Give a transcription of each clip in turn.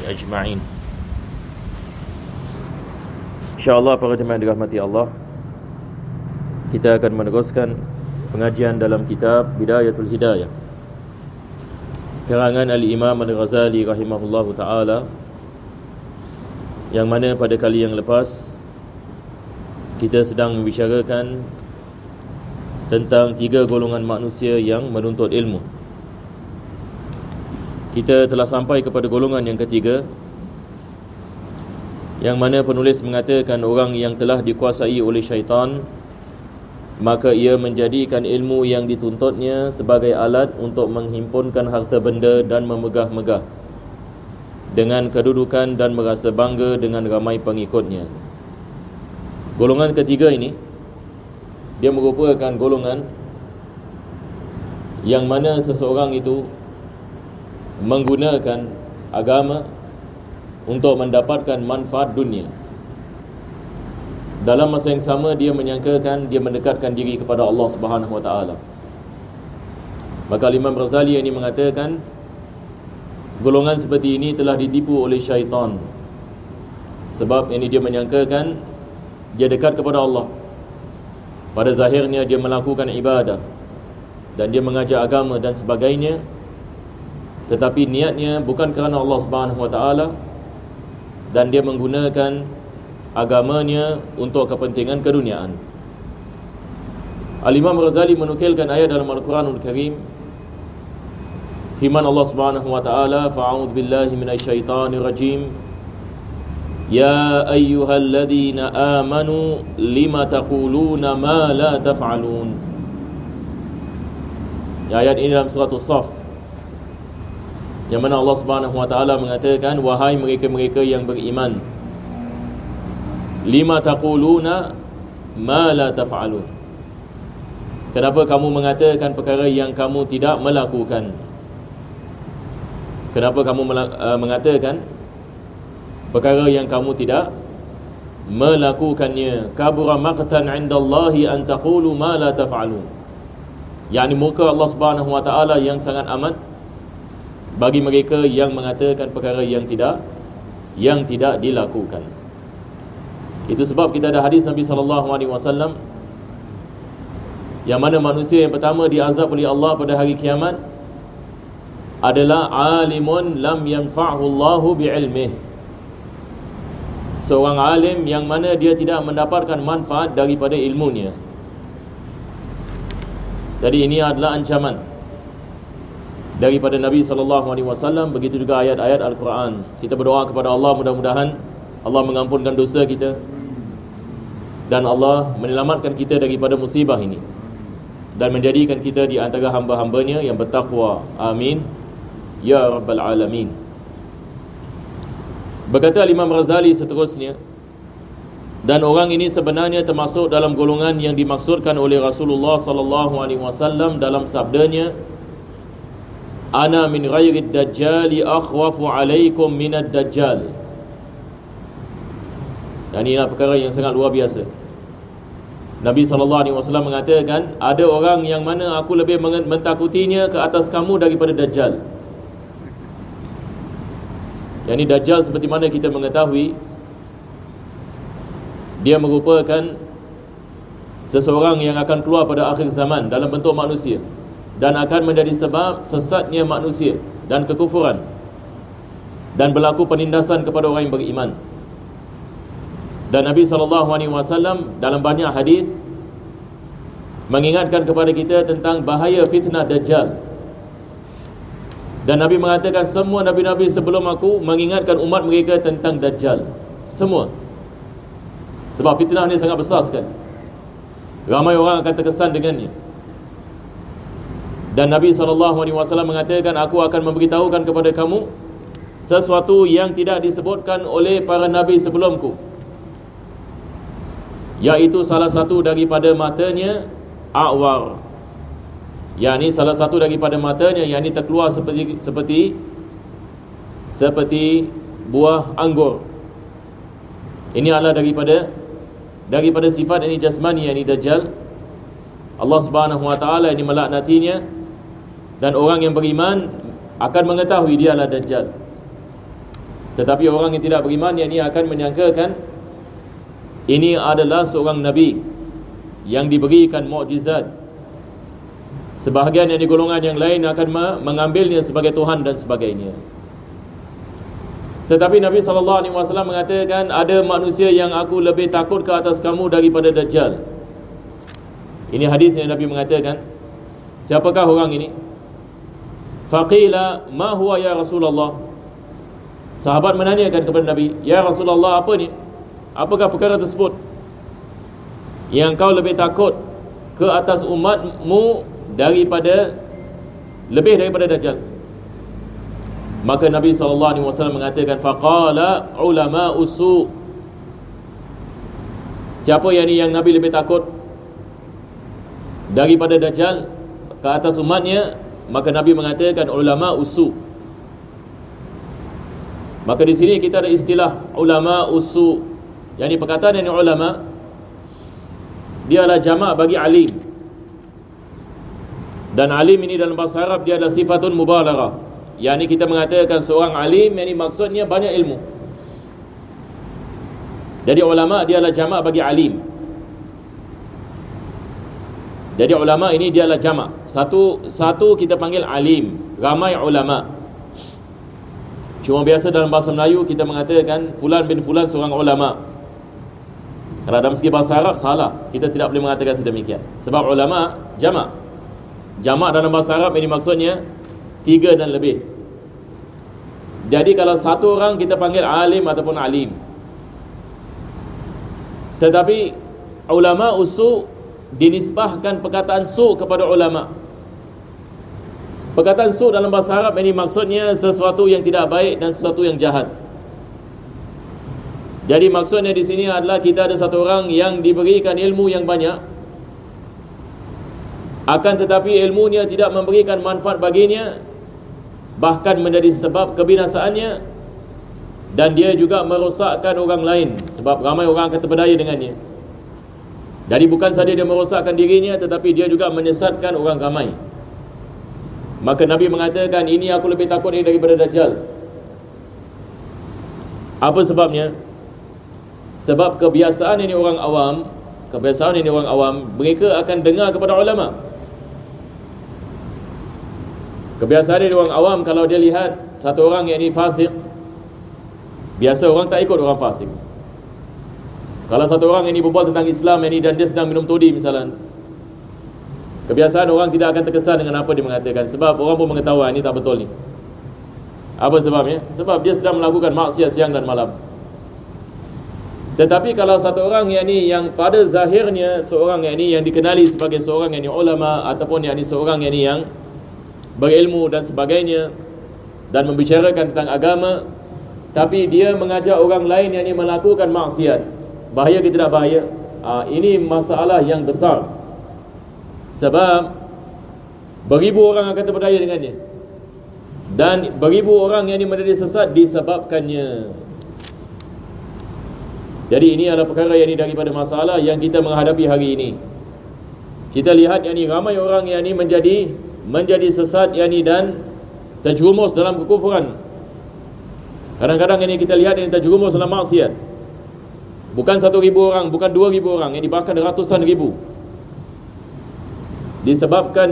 أجمعين. InsyaAllah para jemaah yang dirahmati Allah, kita akan meneruskan pengajian dalam kitab Bidayatul Hidayah karangan Al-Imam Al-Ghazali rahimahullahu ta'ala, yang mana pada kali yang lepas kita sedang membicarakan tentang 3 golongan manusia yang menuntut ilmu. Kita telah sampai kepada golongan yang ketiga, yang mana penulis mengatakan orang yang telah dikuasai oleh syaitan, maka ia menjadikan ilmu yang dituntutnya sebagai alat untuk menghimpunkan harta benda dan memegah-megah dengan kedudukan dan merasa bangga dengan ramai pengikutnya. Golongan ketiga ini, dia merupakan golongan yang mana seseorang itu menggunakan agama untuk mendapatkan manfaat dunia. Dalam masa yang sama dia menyangkakan dia mendekatkan diri kepada Allah Subhanahu wa taala. Maka Imam Ghazali ini mengatakan golongan seperti ini telah ditipu oleh syaitan. Sebab ini dia menyangkakan dia dekat kepada Allah. Pada zahirnya dia melakukan ibadah dan dia mengajar agama dan sebagainya, tetapi niatnya bukan kerana Allah Subhanahu wa taala, dan dia menggunakan agamanya untuk kepentingan keduniaan. Al-Imam Ghazali menukilkan ayat dalam Al-Quranul Karim, firman Allah Subhanahu wa taala, fa'udzu billahi minasyaitonir rajim, ya ayyuhalladzina amanu lima taquluna ma la taf'alun. Ayat ini dalam surah As-Saff, yang mana Allah Subhanahu wa taala mengatakan, wahai mereka-mereka yang beriman, lima taquluna ma la taf'alun. Kenapa kamu mengatakan perkara yang kamu tidak melakukan? Kenapa kamu mengatakan perkara yang kamu tidak melakukannya? Kabura maqtan 'indallahi an taqulu ma la taf'alun. yakni murka Allah Subhanahu wa taala yang sangat amat bagi mereka yang mengatakan perkara yang tidak dilakukan. Itu sebab kita ada hadis Nabi SAW, yang mana manusia yang pertama diazab oleh Allah pada hari kiamat adalah alimun lam yanfa'hu Allahu bi'ilmih. Seorang alim yang mana dia tidak mendapatkan manfaat daripada ilmunya. Jadi ini adalah ancaman daripada Nabi SAW. Begitu juga ayat-ayat Al-Quran. Kita berdoa kepada Allah, mudah-mudahan Allah mengampunkan dosa kita dan Allah menyelamatkan kita daripada musibah ini dan menjadikan kita di antara hamba-hambanya yang bertakwa. Amin ya Rabbal Alamin. Berkata Imam Ghazali seterusnya, dan orang ini sebenarnya termasuk dalam golongan yang dimaksudkan oleh Rasulullah SAW dalam sabdanya, ana min ghairi dajjali akhwafu alaikum minad dajjal. Dan inilah perkara yang sangat luar biasa. Nabi SAW mengatakan, ada orang yang mana aku lebih mentakutinya ke atas kamu daripada dajjal. Yang ini dajjal seperti mana kita mengetahui, dia merupakan seseorang yang akan keluar pada akhir zaman dalam bentuk manusia dan akan menjadi sebab sesatnya manusia dan kekufuran dan berlaku penindasan kepada orang yang beriman. Dan Nabi SAW dalam banyak hadis mengingatkan kepada kita tentang bahaya fitnah Dajjal. Dan Nabi mengatakan, semua Nabi-Nabi sebelum aku mengingatkan umat mereka tentang Dajjal. Semua. Sebab fitnah ni sangat besar sekali. Ramai orang akan terkesan dengannya. Dan Nabi SAW mengatakan, aku akan memberitahukan kepada kamu sesuatu yang tidak disebutkan oleh para Nabi sebelumku, iaitu salah satu daripada matanya a'war, yakni salah satu daripada matanya yakni terkeluar seperti buah anggur. Ini adalah daripada sifat ini jasmani, yakni Dajjal. Allah Subhanahu wa taala ini melaknatinya, dan orang yang beriman akan mengetahui dia adalah Dajjal. Tetapi orang yang tidak beriman yakni akan menyangkakan ini adalah seorang nabi yang diberikan mukjizat. Sebahagian yang di golongan yang lain akan mengambilnya sebagai Tuhan dan sebagainya. Tetapi Nabi SAW mengatakan, ada manusia yang aku lebih takut ke atas kamu daripada Dajjal. Ini hadis yang Nabi mengatakan. Siapakah orang ini? Faqila ma huwa ya Rasulullah. Sahabat menanyakan kepada Nabi, ya Rasulullah, apa ni? Apakah perkara tersebut yang kau lebih takut ke atas umatmu lebih daripada Dajjal? Maka Nabi SAW mengatakan, faqala ulama usu. Siapa yang Nabi lebih takut daripada Dajjal ke atas umatnya? Maka Nabi mengatakan ulama usu. Maka di sini kita ada istilah ulama usu. Yang ini perkataan yang ulama, dia adalah jamak bagi alim. Dan alim ini dalam bahasa Arab dia adalah sifatun mubalaghah. Yang ini kita mengatakan seorang alim, yang ini maksudnya banyak ilmu. Jadi ulama dia adalah jamak bagi alim. Jadi ulama ini dia adalah jamak. Satu kita panggil alim, ramai ulama. Cuma biasa dalam bahasa Melayu kita mengatakan fulan bin fulan seorang ulama. Kalau dalam segi bahasa Arab salah. Kita tidak boleh mengatakan sedemikian. Sebab ulama jamak. Jamak dalam bahasa Arab ini maksudnya 3 dan lebih. Jadi kalau satu orang kita panggil alim ataupun alim. Tetapi ulama usu dinisbahkan perkataan su kepada ulama. Perkataan su dalam bahasa Arab ini maksudnya sesuatu yang tidak baik dan sesuatu yang jahat. Jadi maksudnya di sini adalah kita ada satu orang yang diberikan ilmu yang banyak, akan tetapi ilmunya tidak memberikan manfaat baginya, bahkan menjadi sebab kebinasaannya, dan dia juga merosakkan orang lain, sebab ramai orang akan terpedaya dengannya. Jadi bukan sahaja dia merosakkan dirinya, tetapi dia juga menyesatkan orang ramai. Maka Nabi mengatakan, ini aku lebih takut daripada Dajjal. Apa sebabnya? Sebab kebiasaan ini orang awam, mereka akan dengar kepada ulama. Kebiasaan ini orang awam, kalau dia lihat satu orang yang ini fasik, biasa orang tak ikut orang fasik. Kalau satu orang yang ini berbual tentang Islam ini dan dia sedang minum todi misalnya, kebiasaan orang tidak akan terkesan dengan apa dia mengatakan. Sebab orang pun mengetahui ini tak betul ni. Apa sebabnya? Sebab dia sedang melakukan maksiat siang dan malam. Tetapi kalau satu orang yang pada zahirnya seorang yang dikenali sebagai seorang ulama, ataupun seorang yang berilmu dan sebagainya, dan membicarakan tentang agama, tapi dia mengajak orang lain yang melakukan maksiat, bahaya ke tidak bahaya? Ini masalah yang besar. Sebab beribu orang akan terpedaya dengannya, dan beribu orang yang menjadi sesat disebabkannya. Jadi ini adalah perkara yang daripada masalah yang kita menghadapi hari ini. Kita lihat ramai orang yang menjadi sesat dan terjerumus dalam kekufuran. Kadang-kadang kita lihat terjerumus dalam maksiat. Bukan 1,000 orang, bukan 2,000 orang, bahkan ratusan ribu. Disebabkan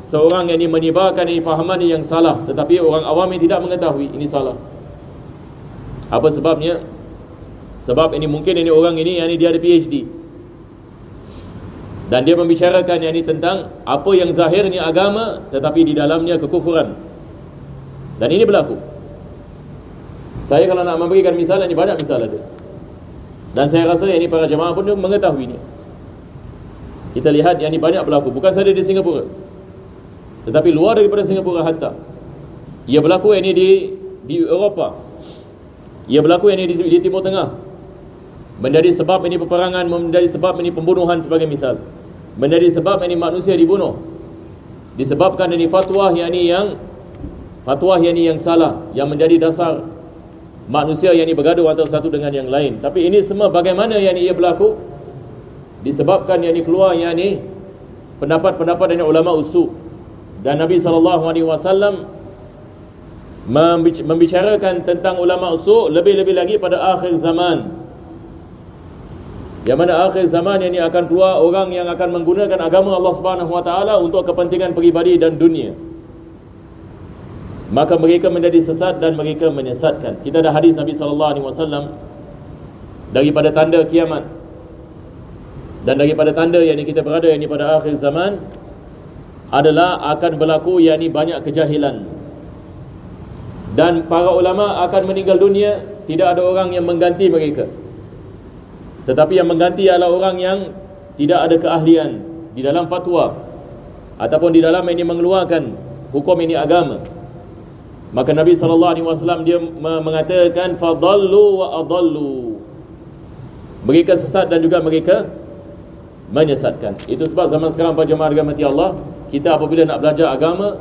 seorang yang menyebarkan fahaman yang salah, tetapi orang awam yang tidak mengetahui ini salah. Apa sebabnya? Sebab mungkin orang ini dia ada PhD, dan dia membicarakan tentang apa yang zahirnya agama, tetapi di dalamnya kekufuran. Dan ini berlaku. Saya kalau nak memberikan misal, banyak misal ada. Dan saya rasa para jemaah pun mengetahui ini. Kita lihat banyak berlaku, bukan saja di Singapura, tetapi luar daripada Singapura hatta. Ia berlaku di Eropah. Ia berlaku di Timur Tengah. Menjadi sebab peperangan, menjadi sebab pembunuhan sebagai misal. Menjadi sebab manusia dibunuh. Disebabkan fatwa yang salah, yang menjadi dasar manusia bergaduh antara satu dengan yang lain. Tapi ini semua bagaimana ia berlaku? Disebabkan keluar pendapat-pendapat ulama usul. Dan Nabi SAW membicarakan tentang ulama su' lebih-lebih lagi pada akhir zaman. Yang mana akhir zaman ini akan keluar orang yang akan menggunakan agama Allah Subhanahu Wa Taala untuk kepentingan peribadi dan dunia. Maka mereka menjadi sesat dan mereka menyesatkan. Kita ada hadis Nabi SAW daripada tanda kiamat dan daripada tanda yang kita berada yang pada akhir zaman adalah akan berlaku yakni banyak kejahilan. Dan para ulama akan meninggal dunia, tidak ada orang yang mengganti mereka. Tetapi yang mengganti adalah orang yang tidak ada keahlian di dalam fatwa ataupun di dalam ini mengeluarkan hukum ini agama. Maka Nabi SAW dia mengatakan fadallu wa adallu. Mereka sesat dan juga mereka menyesatkan. Itu sebab zaman sekarang para jemaah dirahmati Allah, kita apabila nak belajar agama,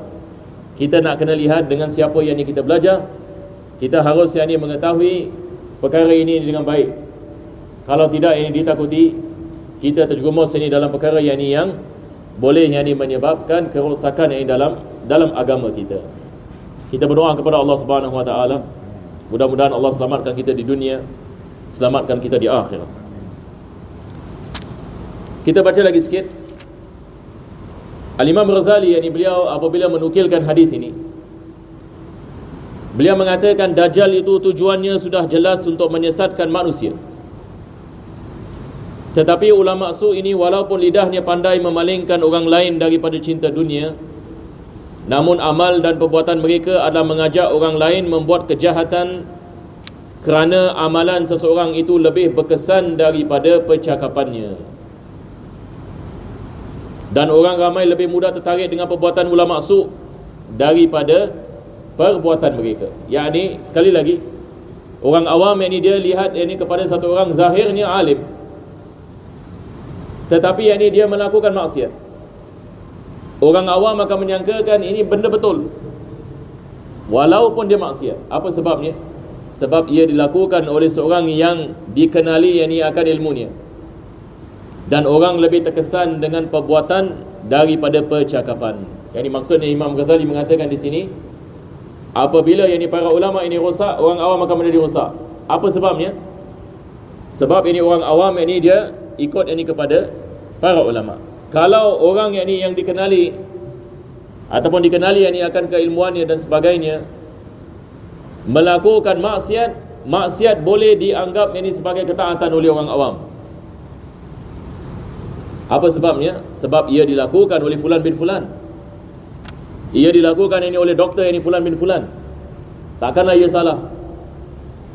kita nak kena lihat dengan siapa yang kita belajar. Kita harus yang ini mengetahui perkara ini dengan baik. Kalau tidak ini ditakuti kita terjerumus ini dalam perkara yang ini yang boleh yang ini menyebabkan kerosakan yang dalam agama kita. Kita berdoa kepada Allah Subhanahu Wa Taala, mudah-mudahan Allah selamatkan kita di dunia, selamatkan kita di akhirat. Kita baca lagi sikit. Al-Imam Ghazali yang beliau apabila menukilkan hadis ini, beliau mengatakan Dajjal itu tujuannya sudah jelas untuk menyesatkan manusia. Tetapi ulama su' ini walaupun lidahnya pandai memalingkan orang lain daripada cinta dunia, namun amal dan perbuatan mereka adalah mengajak orang lain membuat kejahatan kerana amalan seseorang itu lebih berkesan daripada percakapannya. Dan orang ramai lebih mudah tertarik dengan perbuatan ulama su' daripada perbuatan mereka. Yakni sekali lagi, orang awam yang dia lihat ini kepada satu orang zahirnya alim, tetapi yang ini dia melakukan maksiat. Orang awam akan menyangkakan ini benda betul walaupun dia maksiat. Apa sebabnya? Sebab ia dilakukan oleh seorang yang dikenali yang ini akan ilmunya, dan orang lebih terkesan dengan perbuatan daripada percakapan. Yang ini maksudnya Imam Ghazali mengatakan di sini, apabila yang ini para ulama ini rosak, orang awam akan menjadi rosak. Apa sebabnya? Sebab ini orang awam yang ini dia ikut yang ini kepada para ulama. Kalau orang yang ini yang dikenali ataupun dikenali yang ini akan keilmuannya dan sebagainya melakukan maksiat boleh dianggap yang ini sebagai ketaatan oleh orang awam. Apa sebabnya? Sebab ia dilakukan oleh fulan bin fulan, ia dilakukan ini oleh doktor ini fulan bin fulan, takkanlah ia salah.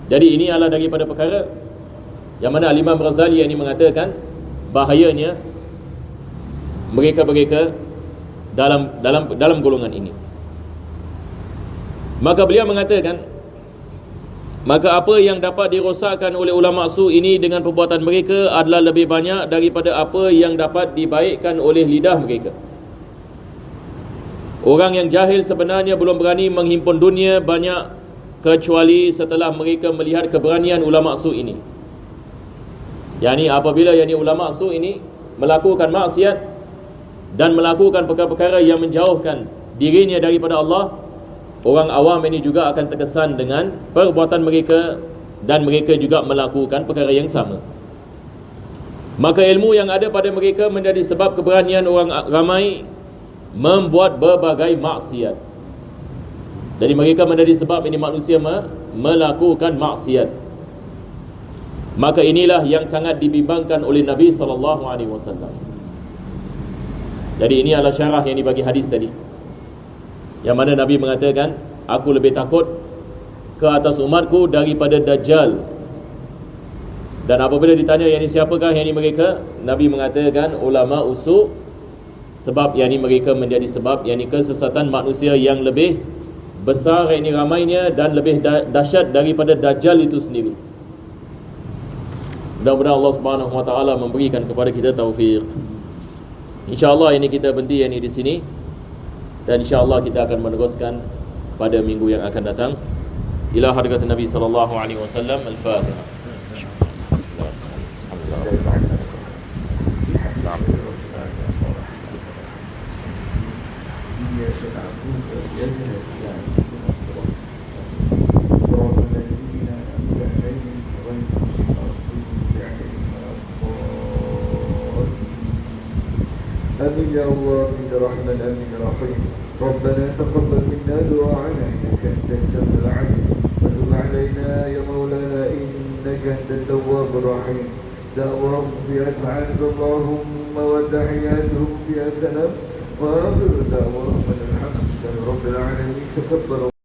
Jadi ini adalah daripada perkara yang mana Al-Imam Ghazali yang ini mengatakan bahayanya mereka-mereka dalam golongan ini. Maka beliau mengatakan, maka apa yang dapat dirosakkan oleh ulama su' ini dengan perbuatan mereka adalah lebih banyak daripada apa yang dapat dibaikkan oleh lidah mereka. Orang yang jahil sebenarnya belum berani menghimpun dunia banyak kecuali setelah mereka melihat keberanian ulama su' ini. Yani apabila ulama su' ini melakukan maksiat dan melakukan perkara-perkara yang menjauhkan dirinya daripada Allah, orang awam ini juga akan terkesan dengan perbuatan mereka dan mereka juga melakukan perkara yang sama. Maka ilmu yang ada pada mereka menjadi sebab keberanian orang ramai membuat berbagai maksiat. Jadi mereka menjadi sebab ini manusia melakukan maksiat. Maka inilah yang sangat dibimbangkan oleh Nabi SAW. Jadi ini adalah syarah yang dibagi hadis tadi, yang mana Nabi mengatakan, aku lebih takut ke atas umatku daripada Dajjal. Dan apabila ditanya yang ini siapakah yang ini mereka, Nabi mengatakan ulama usu', sebab yang ini mereka menjadi sebab yang ini kesesatan manusia yang lebih besar yang ini ramainya dan lebih dahsyat daripada Dajjal itu sendiri. Mudah-mudahan Allah Subhanahu Wa Taala memberikan kepada kita taufik. InsyaAllah ini kita berhenti yang ini di sini, dan insyaAllah kita akan meneruskan pada minggu yang akan datang. Ila hadrat Nabi sallallahu alaihi wasallam. Al-Fatihah. Bismillah. آمين يا الله آمين يا رحمن آمين يا رحيم. ربنا تقبل منا دعاءنا إنك أنت السميع العليم وتب علينا يا مولانا إنك أنت التواب الرحيم. دعواهم فيها سعادة اللهم وتحياتهم فيها سلام وآخر دعواهم الحمد لله رب العالمين. تقبل